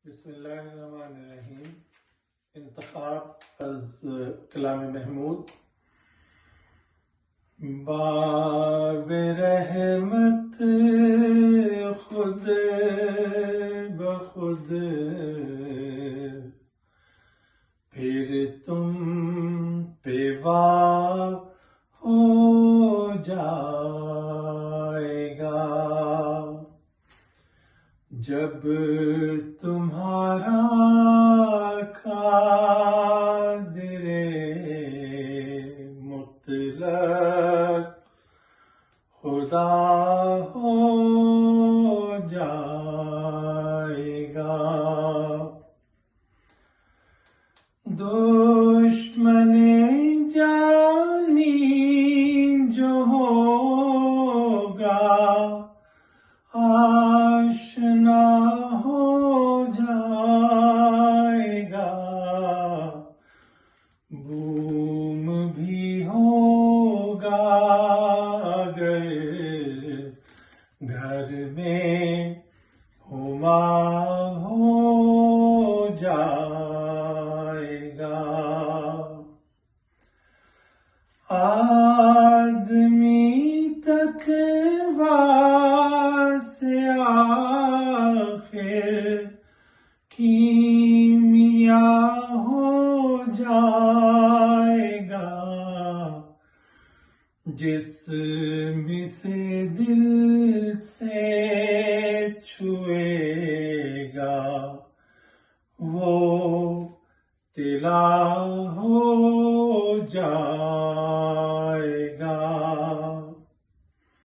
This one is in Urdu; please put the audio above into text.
بسم اللہ الرحمن الرحیم. انتخاب از کلام محمود. باب رحمت خود بخود پھر تم پہ واہ ہو جائے گا جب تمہارا قادر مطلق خدا ہو جائے گا. دشمن جانی جو ہوگا آشنا ہو جائے گا. بوم بھی ہوگا اگر گھر میں ہما ہو جائے گا. آدمی تقویٰ سے آخر کیمیا ہو جائے گا. جسم سے دل سے چھوئے گا وہ طلا